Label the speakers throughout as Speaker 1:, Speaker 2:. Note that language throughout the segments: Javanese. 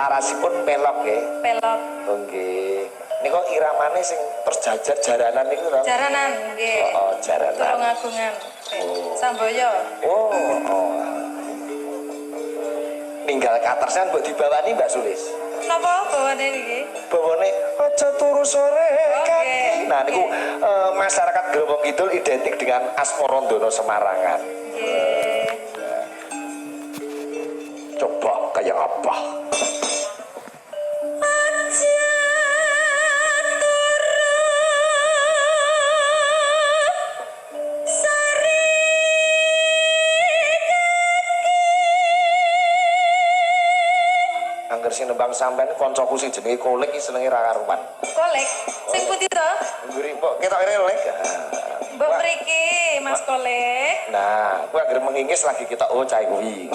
Speaker 1: Arasipun pelok nggih.
Speaker 2: Pelok.
Speaker 1: Oh nggih. Niku iramane sing terus jajar jaranan niku to?
Speaker 2: Jaranan nggih.
Speaker 1: Oh, jaranan.
Speaker 2: Tulungagungan.
Speaker 1: Oh.
Speaker 2: Samboyo.
Speaker 1: Oh. Ninggal katersan mbok dibawani Mbak Sulis.
Speaker 2: Napa bawane niki?
Speaker 1: Bawane aja turu sore.
Speaker 2: Oke.
Speaker 1: Nah niku masyarakat Growong Kidul identik dengan Asmarandono Semarangan.
Speaker 2: Nggih.
Speaker 1: Coba kayak apa? Angger sing nembang sampean kancaku sing jenenge Kolek iki senenge ra karuan.
Speaker 2: Kolek. Sing putih to?
Speaker 1: Ngguri mbok ketok relek.
Speaker 2: Mbok mriki Mas Kolek.
Speaker 1: Nah, kuwi angger mengingis lagi kita cai kuwi.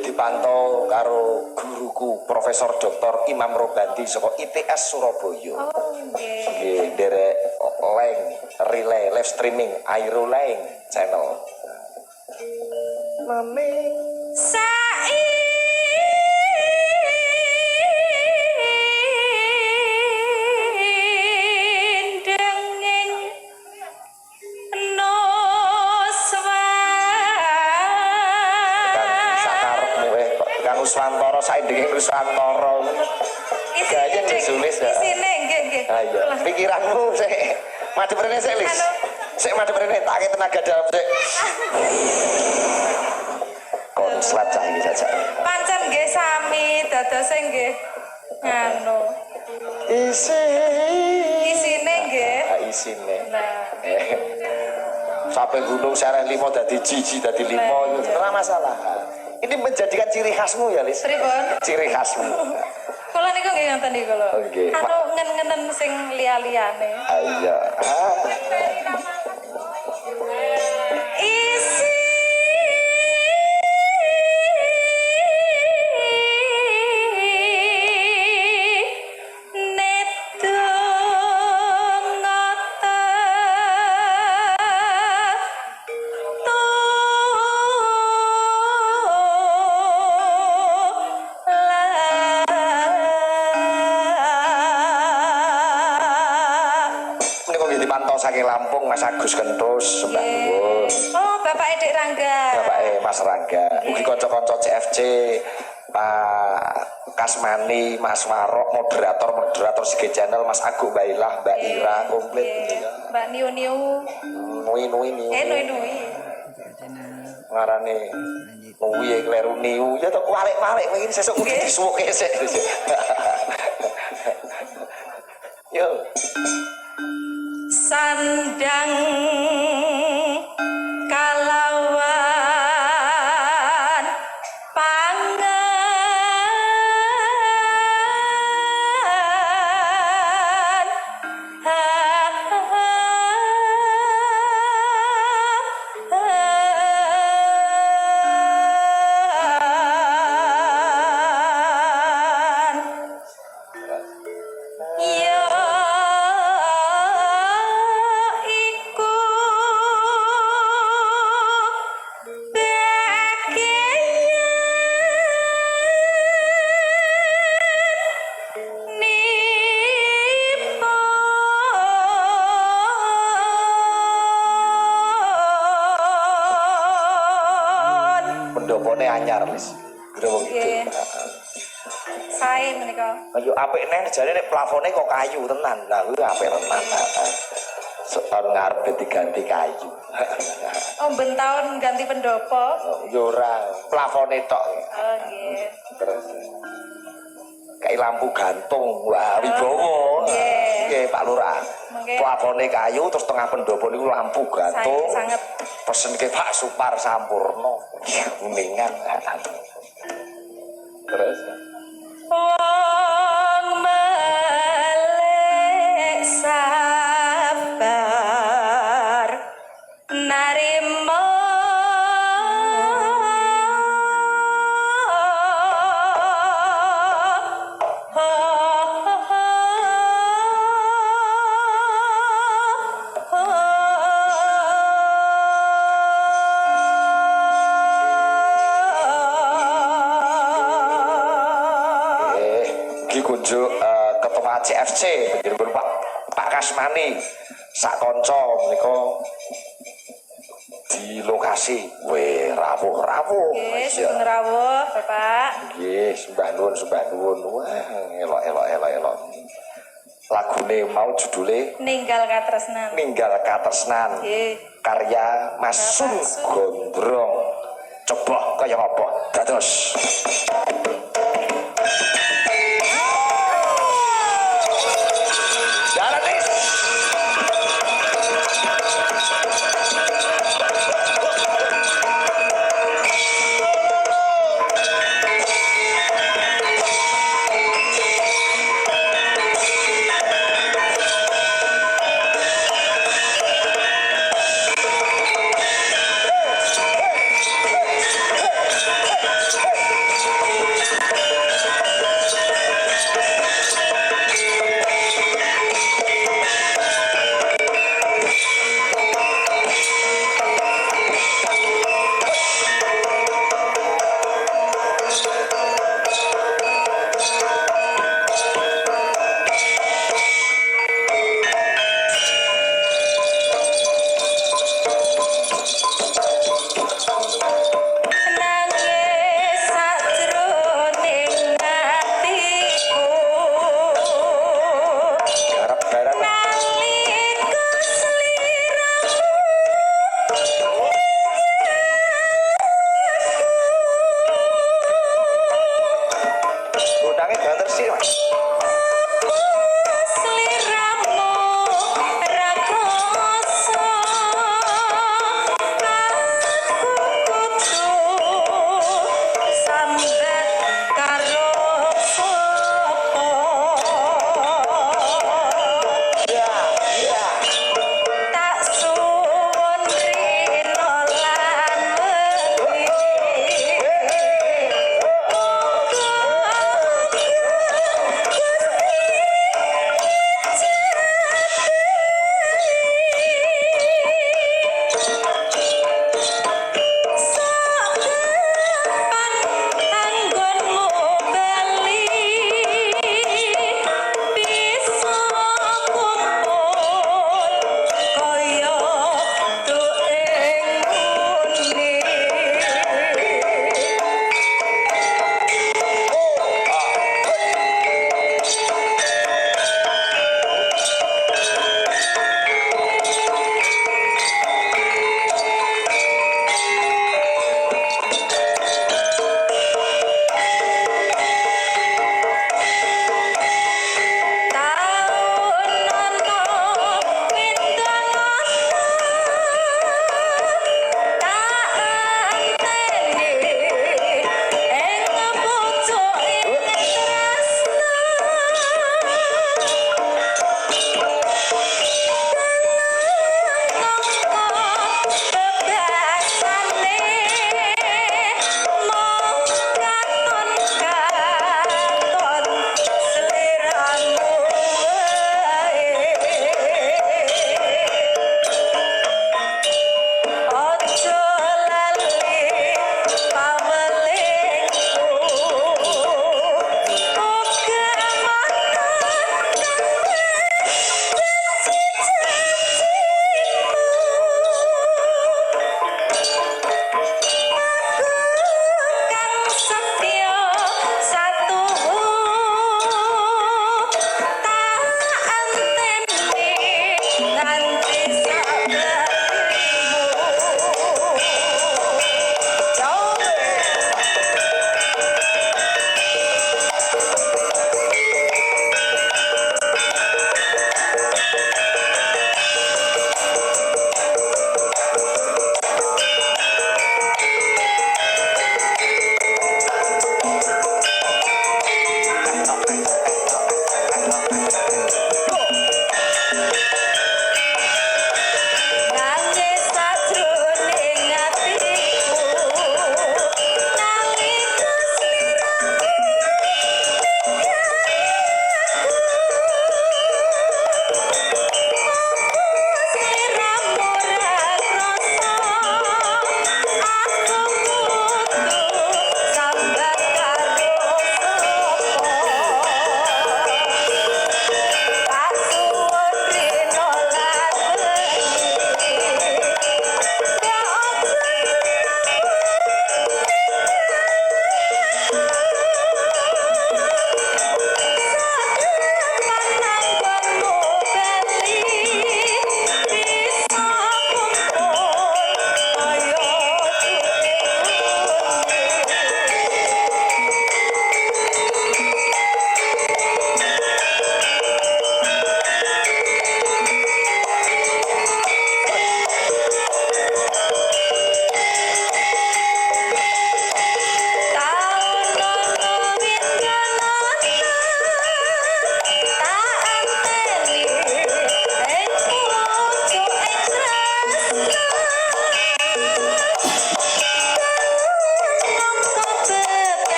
Speaker 1: Dipantau karo guruku Profesor Dr. Imam Robandi saka ITS Surabaya.
Speaker 2: Oh nggih.
Speaker 1: Nggih, derek leng relay live streaming Airo Leng channel. Mami Nuswantara saindenge Nuswantara. Gaya disulis ya.
Speaker 2: Isine nggih nggih.
Speaker 1: Ayo, pikiranmu sik madhep rene sik, Lis. Sik madhep rene tak tenaga dalam sik. Konslet cah iki saja.
Speaker 2: Pancen nggih sami dadose nggih nganu. Isine nggih.
Speaker 1: Isine.
Speaker 2: Nah.
Speaker 1: Sampai gunung Sereh 5 dadi jiji dadi 5 itu ora masalah. Ini menjadikan ciri khasmu ya, Lis.
Speaker 2: Pripun?
Speaker 1: Ciri khasmu.
Speaker 2: Kula niku nggih ngoten niku lho.
Speaker 1: Nggih.
Speaker 2: Anu ngen-ngenen sing liya-liyane.
Speaker 1: Iya.
Speaker 2: Isi
Speaker 1: dipantau saking Lampung Mas Agus Kentus Mbak Nuwun.
Speaker 2: Oh, Bapak Edik Rangga.
Speaker 1: Bapak Mas Rangga. Ugi kanca-kanca CFC Pak Kasmani, Mas Warok, moderator Sigi Channel, Mas Agung, Mbak Ilah, Mbak Ira, komplit.
Speaker 2: Mbak Niu.
Speaker 1: Nui.
Speaker 2: Nui.
Speaker 1: Ngarane Nui kleru niu ya to walik-walik iki sesuk kudu disuwuke sik. Yo.
Speaker 2: Sandang kalawan pangan
Speaker 1: Pendopone anyar, Lis. Growong
Speaker 2: Nggih.
Speaker 1: Kidul.
Speaker 2: Sae menika menika?
Speaker 1: Ayo apik neh jane nek plafone kok kayu tenan. Lah kuwi apik tenan. Soal ngarep diganti kayu.
Speaker 2: Oh, ben taun ganti pendopo.
Speaker 1: Yo ora, plafone tok.
Speaker 2: Oh, nggih.
Speaker 1: Terus kayak lampu gantung. Wah, wibawa. Nggih, Pak Lurah.
Speaker 2: Mengke
Speaker 1: Plafone kayu terus tengah pendopo niku lampu gantung.
Speaker 2: sangat
Speaker 1: Pesen ke Pak Supar Sampurno. Kuningan. Terus
Speaker 2: wong melek sabar narimo
Speaker 1: kunjuk ketua CFC bener Pak Kasmani sak konco menika di lokasi rawuh
Speaker 2: nggih sugeng rawuh Bapak
Speaker 1: nggih sembah nuwun wah elok lagune mau judule
Speaker 2: Ninggal Katresnan
Speaker 1: nggih karya Mas Sun Gondrong coba kaya apa dados